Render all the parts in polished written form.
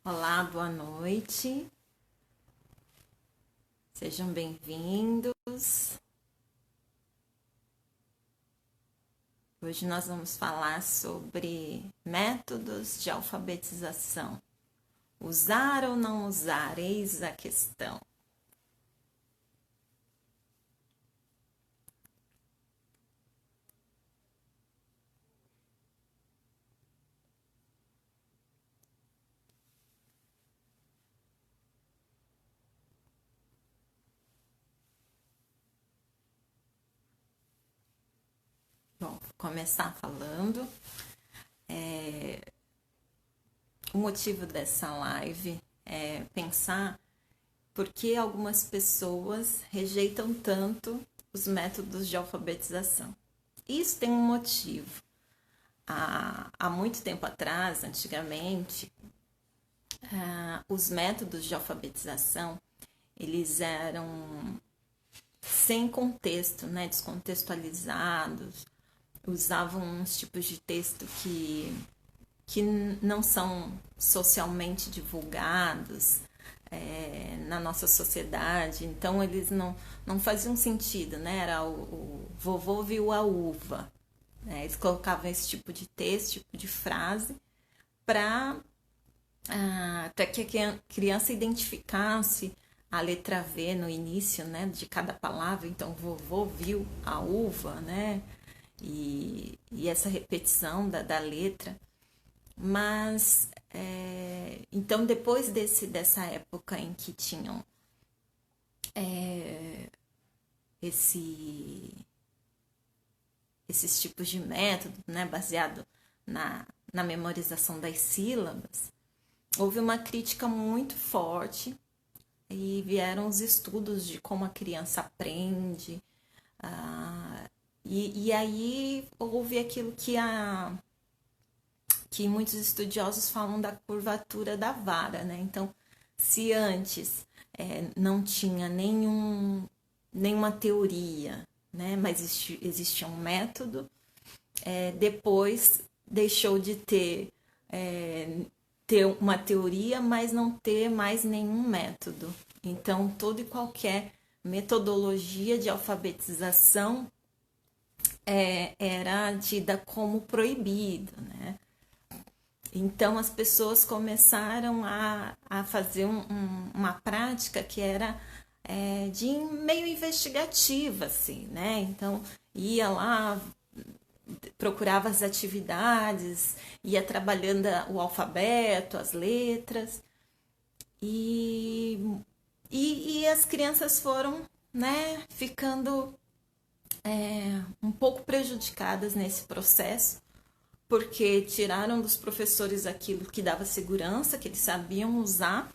Olá, boa noite. Sejam bem-vindos. Hoje nós vamos falar sobre métodos de alfabetização. Usar ou não usar? Eis a questão. Bom, vou começar falando. O motivo dessa live é pensar por que algumas pessoas rejeitam tanto os métodos de alfabetização. Isso tem um motivo. Há muito tempo atrás, antigamente, os métodos de alfabetização, eles eram sem contexto, né, descontextualizados, usavam uns tipos de texto que não são socialmente divulgados na nossa sociedade, então eles não faziam sentido, né? Era o vovô viu a uva, né? Eles colocavam esse tipo de texto, tipo de frase, para que a criança identificasse a letra V no início, né, de cada palavra. Então, vovô viu a uva, né? E essa repetição da letra. Mas, então, depois dessa época em que tinham esses tipos de método, né, baseado na memorização das sílabas, houve uma crítica muito forte e vieram os estudos de como a criança aprende. E aí houve aquilo que muitos estudiosos falam da curvatura da vara, né? Então, se antes não tinha nenhuma teoria, né? Mas existia um método, depois deixou de ter uma teoria, mas não ter mais nenhum método. Então, toda e qualquer metodologia de alfabetização era tida como proibido, né? Então, as pessoas começaram a fazer uma prática que era de meio investigativa, assim, né? Então, ia lá, procurava as atividades, ia trabalhando o alfabeto, as letras, e as crianças foram, né, ficando um pouco prejudicadas nesse processo, porque tiraram dos professores aquilo que dava segurança, que eles sabiam usar,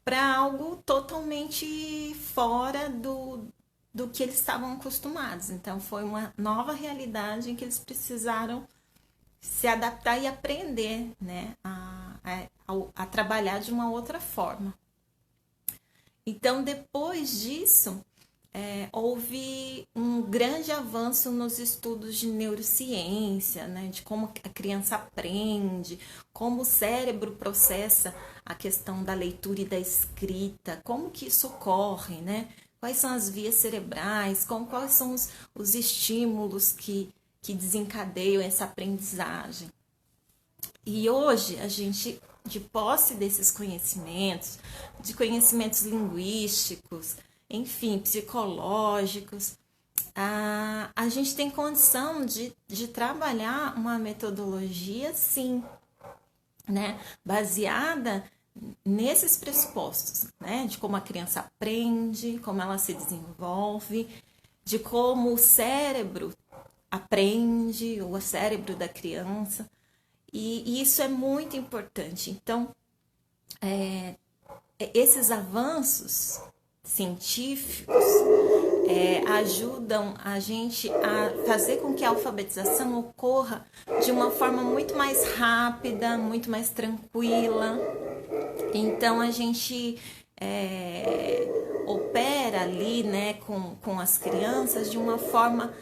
para algo totalmente fora do que eles estavam acostumados. Então, foi uma nova realidade em que eles precisaram se adaptar e aprender, né, a trabalhar de uma outra forma. Então, depois disso, houve um grande avanço nos estudos de neurociência, né, de como a criança aprende, como o cérebro processa a questão da leitura e da escrita, como que isso ocorre, né? Quais são as vias cerebrais, quais são os estímulos que desencadeiam essa aprendizagem. E hoje a gente, de posse desses conhecimentos, de conhecimentos linguísticos, enfim, psicológicos, a gente tem condição de trabalhar uma metodologia, sim, né, baseada nesses pressupostos, né, de como a criança aprende, como ela se desenvolve, de como o cérebro aprende, o cérebro da criança, e isso é muito importante. Então, esses avanços científicos ajudam a gente a fazer com que a alfabetização ocorra de uma forma muito mais rápida, muito mais tranquila. Então, a gente opera ali, né, com as crianças de uma forma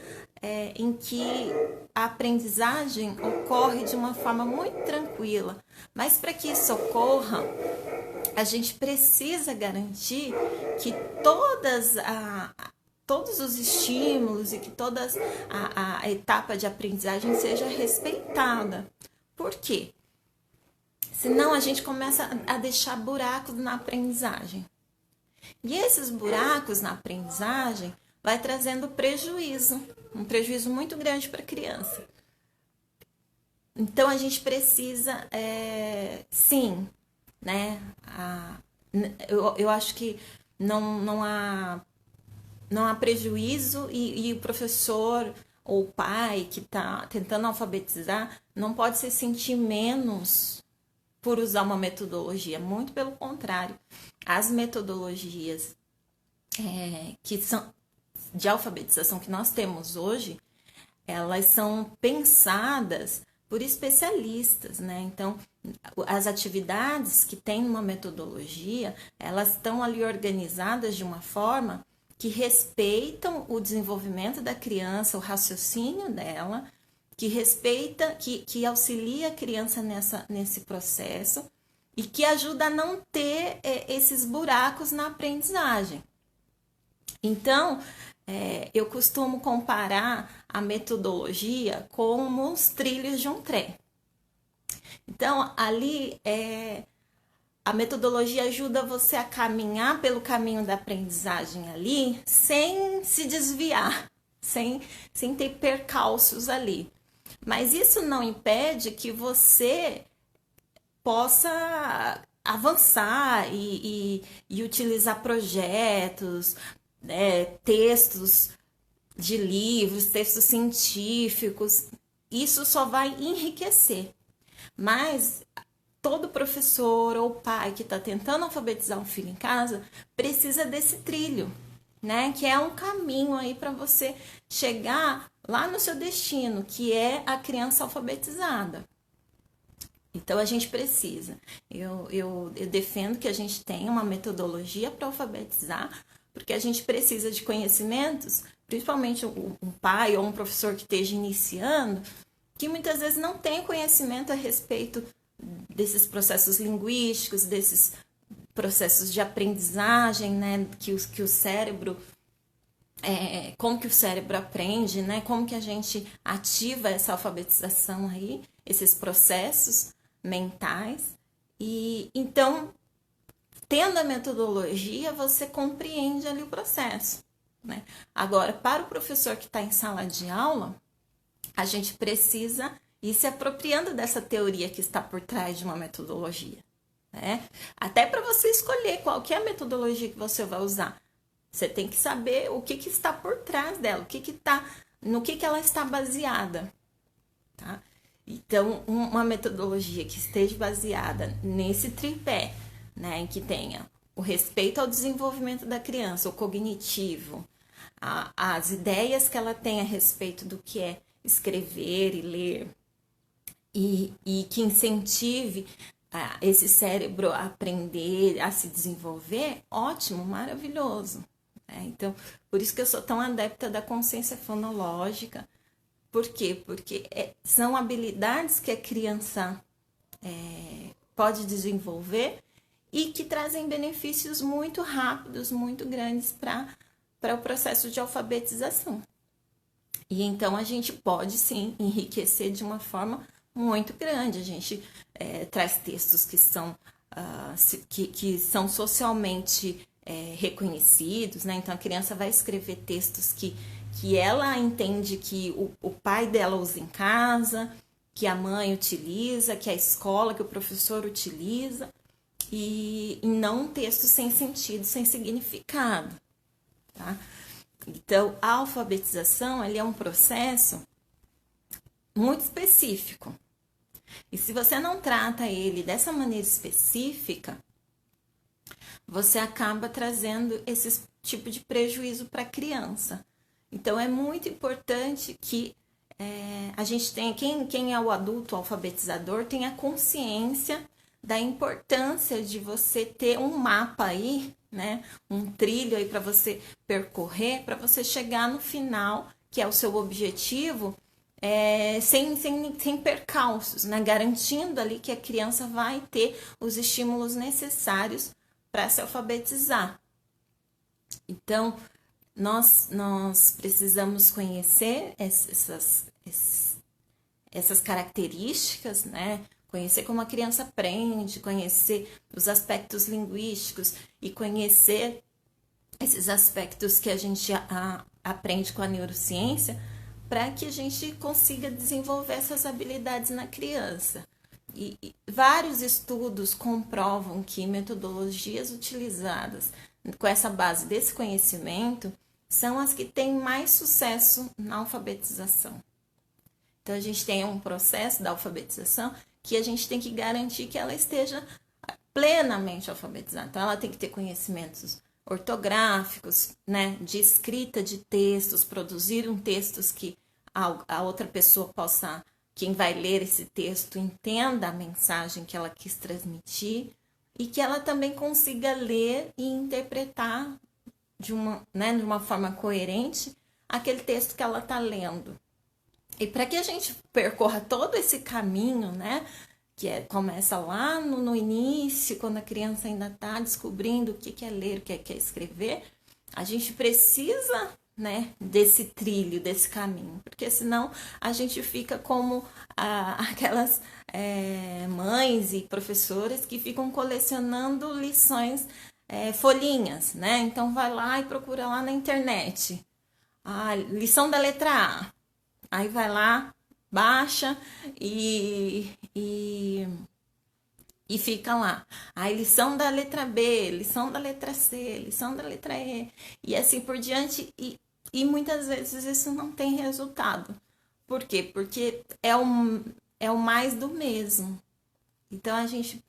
em que a aprendizagem ocorre de uma forma muito tranquila. Mas para que isso ocorra, a gente precisa garantir que todos os estímulos e que toda a etapa de aprendizagem seja respeitada. Por quê? Senão a gente começa a deixar buracos na aprendizagem. E esses buracos na aprendizagem vai trazendo prejuízo, um prejuízo muito grande para a criança. Então a gente precisa, sim, né? Eu acho que não há prejuízo e o professor ou o pai que está tentando alfabetizar não pode se sentir menos por usar uma metodologia, muito pelo contrário. As metodologias que são de alfabetização que nós temos hoje, elas são pensadas por especialistas, né? Então, as atividades que tem numa metodologia, elas estão ali organizadas de uma forma que respeitam o desenvolvimento da criança, o raciocínio dela, que respeita, que auxilia a criança nesse processo e que ajuda a não ter esses buracos na aprendizagem. Então, eu costumo comparar a metodologia com os trilhos de um trem. Então, ali, a metodologia ajuda você a caminhar pelo caminho da aprendizagem ali, sem se desviar, sem ter percalços ali. Mas isso não impede que você possa avançar e utilizar projetos, textos de livros, textos científicos. Isso só vai enriquecer. Mas todo professor ou pai que está tentando alfabetizar um filho em casa precisa desse trilho, né? Que é um caminho aí para você chegar lá no seu destino, que é a criança alfabetizada. Então a gente precisa. Eu defendo que a gente tenha uma metodologia para alfabetizar, porque a gente precisa de conhecimentos, principalmente um pai ou um professor que esteja iniciando, que muitas vezes não tem conhecimento a respeito desses processos linguísticos, desses processos de aprendizagem, né, que o cérebro, como que o cérebro aprende, né, como que a gente ativa essa alfabetização aí, esses processos mentais. E então, tendo a metodologia, você compreende ali o processo, né? Agora, para o professor que está em sala de aula, a gente precisa ir se apropriando dessa teoria que está por trás de uma metodologia, né? Até para você escolher qual que é a metodologia que você vai usar, você tem que saber o que está por trás dela, no que ela está baseada, tá? Então, uma metodologia que esteja baseada nesse tripé, né, em que tenha o respeito ao desenvolvimento da criança, o cognitivo, as ideias que ela tem a respeito do que é escrever e ler, e que incentive esse cérebro a aprender, a se desenvolver, ótimo, maravilhoso. Então, por isso que eu sou tão adepta da consciência fonológica. Por quê? Porque são habilidades que a criança pode desenvolver e que trazem benefícios muito rápidos, muito grandes para o processo de alfabetização. E então a gente pode sim enriquecer de uma forma muito grande. A gente traz textos que são socialmente reconhecidos, né? Então a criança vai escrever textos que ela entende que o pai dela usa em casa, que a mãe utiliza, que a escola, que o professor utiliza, e não um texto sem sentido, sem significado, tá? Então, a alfabetização é um processo muito específico. E se você não trata ele dessa maneira específica, você acaba trazendo esse tipo de prejuízo para a criança. Então, é muito importante que a gente tenha, quem é o adulto alfabetizador, tenha consciência da importância de você ter um mapa aí, né? Um trilho aí para você percorrer, para você chegar no final que é o seu objetivo, sem percalços, né? Garantindo ali que a criança vai ter os estímulos necessários para se alfabetizar. Então, nós precisamos conhecer essas características, né? Conhecer como a criança aprende, conhecer os aspectos linguísticos e conhecer esses aspectos que a gente aprende com a neurociência, para que a gente consiga desenvolver essas habilidades na criança. E vários estudos comprovam que metodologias utilizadas com essa base desse conhecimento são as que têm mais sucesso na alfabetização. Então, a gente tem um processo da alfabetização que a gente tem que garantir que ela esteja plenamente alfabetizada. Então, ela tem que ter conhecimentos ortográficos, né, de escrita de textos, produzir textos que a outra pessoa possa, quem vai ler esse texto, entenda a mensagem que ela quis transmitir e que ela também consiga ler e interpretar de uma forma coerente aquele texto que ela está lendo. E para que a gente percorra todo esse caminho, né, começa lá no início, quando a criança ainda está descobrindo o que é ler, o que é escrever, a gente precisa, né, desse trilho, desse caminho, porque senão a gente fica como aquelas mães e professoras que ficam colecionando lições, folhinhas, né? Então vai lá e procura lá na internet. Lição da letra A. Aí vai lá, baixa e fica lá. A lição da letra B, lição da letra C, lição da letra E, e assim por diante. E muitas vezes isso não tem resultado. Por quê? Porque é o mais do mesmo. Então a gente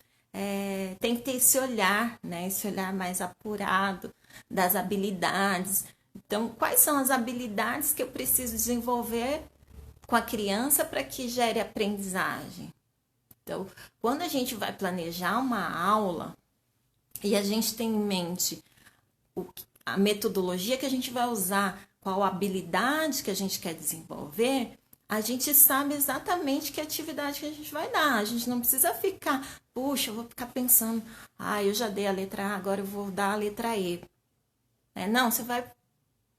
tem que ter esse olhar, né? Esse olhar mais apurado das habilidades. Então, quais são as habilidades que eu preciso desenvolver com a criança para que gere aprendizagem? Então, quando a gente vai planejar uma aula e a gente tem em mente a metodologia que a gente vai usar, qual habilidade que a gente quer desenvolver, a gente sabe exatamente que atividade que a gente vai dar. A gente não precisa ficar, puxa, eu vou ficar pensando, eu já dei a letra A, agora eu vou dar a letra E. Não, você vai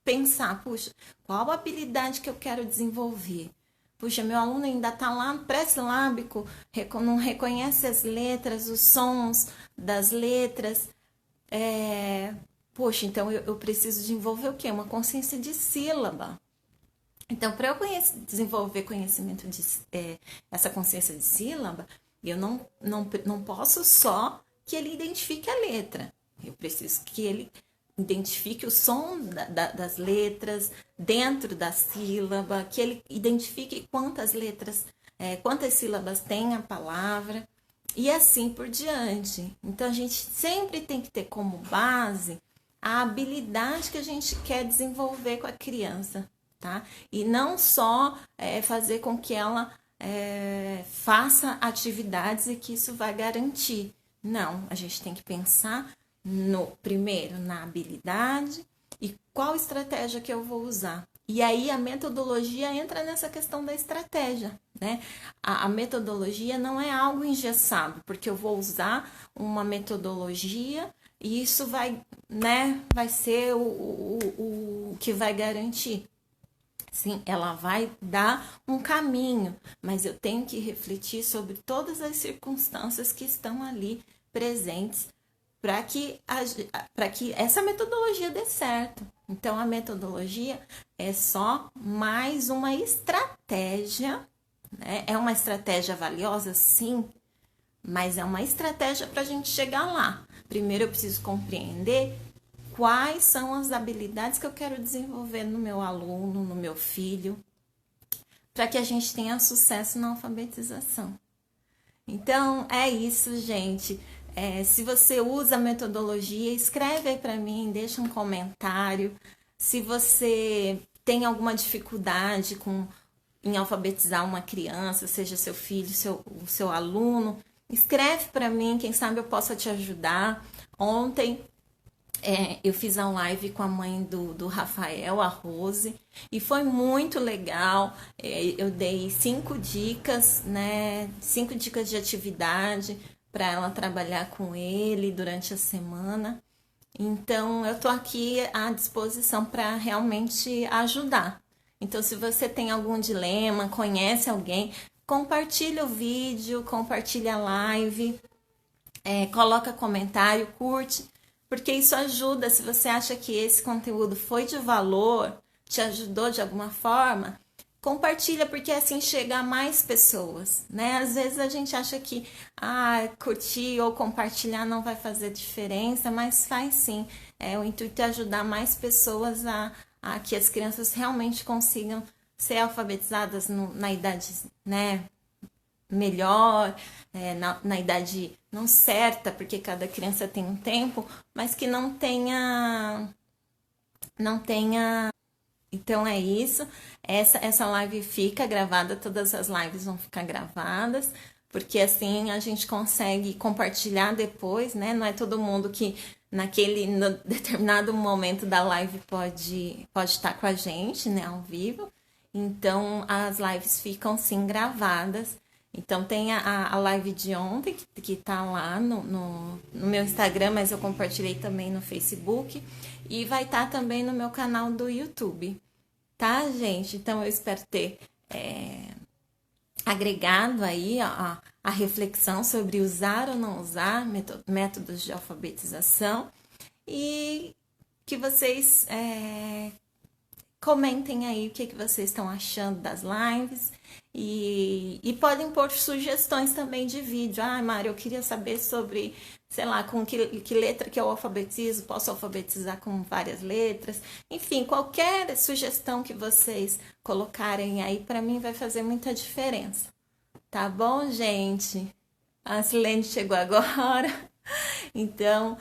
pensar, puxa, qual habilidade que eu quero desenvolver? Puxa, meu aluno ainda está lá no pré-silábico, não reconhece as letras, os sons das letras. Poxa, então eu preciso desenvolver o quê? Uma consciência de sílaba. Então, para eu desenvolver conhecimento essa consciência de sílaba, eu não posso só que ele identifique a letra. Eu preciso que ele identifique o som das letras dentro da sílaba, que ele identifique quantas sílabas tem a palavra e assim por diante. Então, a gente sempre tem que ter como base a habilidade que a gente quer desenvolver com a criança, tá? E não só fazer com que ela faça atividades e que isso vai garantir. Não, a gente tem que pensar primeiro na habilidade e qual estratégia que eu vou usar. E aí a metodologia entra nessa questão da estratégia, né? A metodologia não é algo engessado, porque eu vou usar uma metodologia e isso vai ser o que vai garantir. Sim, ela vai dar um caminho, mas eu tenho que refletir sobre todas as circunstâncias que estão ali presentes para que essa metodologia dê certo. Então, a metodologia é só mais uma estratégia, né? É uma estratégia valiosa, sim, mas é uma estratégia para a gente chegar lá. Primeiro, eu preciso compreender quais são as habilidades que eu quero desenvolver no meu aluno, no meu filho, para que a gente tenha sucesso na alfabetização. Então, é isso, gente. Se você usa a metodologia, escreve aí para mim, deixa um comentário. Se você tem alguma dificuldade em alfabetizar uma criança, seja seu filho, o seu aluno, escreve para mim, quem sabe eu possa te ajudar. Ontem eu fiz a live com a mãe do Rafael, a Rose, e foi muito legal. Eu dei 5 dicas, né? 5 dicas de atividade para ela trabalhar com ele durante a semana. Então, eu tô aqui à disposição para realmente ajudar. Então, se você tem algum dilema, conhece alguém, compartilha o vídeo, compartilha a live, coloca comentário, curte, porque isso ajuda. Se você acha que esse conteúdo foi de valor, te ajudou de alguma forma, compartilha, porque assim chega a mais pessoas, né? Às vezes a gente acha que curtir ou compartilhar não vai fazer diferença, mas faz sim. O intuito é ajudar mais pessoas a que as crianças realmente consigam ser alfabetizadas na idade, né, melhor, na idade não certa, porque cada criança tem um tempo, mas que não tenha. Então é isso. Essa live fica gravada, todas as lives vão ficar gravadas, porque assim a gente consegue compartilhar depois, né? Não é todo mundo que no determinado momento da live pode estar com a gente, né, ao vivo. Então as lives ficam sim gravadas. Então tem a live de ontem, que tá lá no meu Instagram, mas eu compartilhei também no Facebook. E vai estar também no meu canal do YouTube. Tá, gente? Então eu espero ter agregado aí a reflexão sobre usar ou não usar métodos de alfabetização. E que vocês comentem aí o que vocês estão achando das lives. E podem pôr sugestões também de vídeo. Mário, eu queria saber sobre, sei lá, com que letra que eu alfabetizo, posso alfabetizar com várias letras. Enfim, qualquer sugestão que vocês colocarem aí, para mim vai fazer muita diferença. Tá bom, gente? A Silene chegou agora. Então,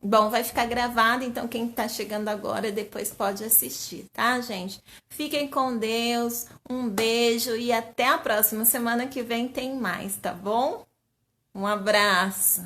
bom, vai ficar gravado, então quem tá chegando agora depois pode assistir, tá, gente? Fiquem com Deus, um beijo e até a próxima. Semana que vem tem mais, tá bom? Um abraço.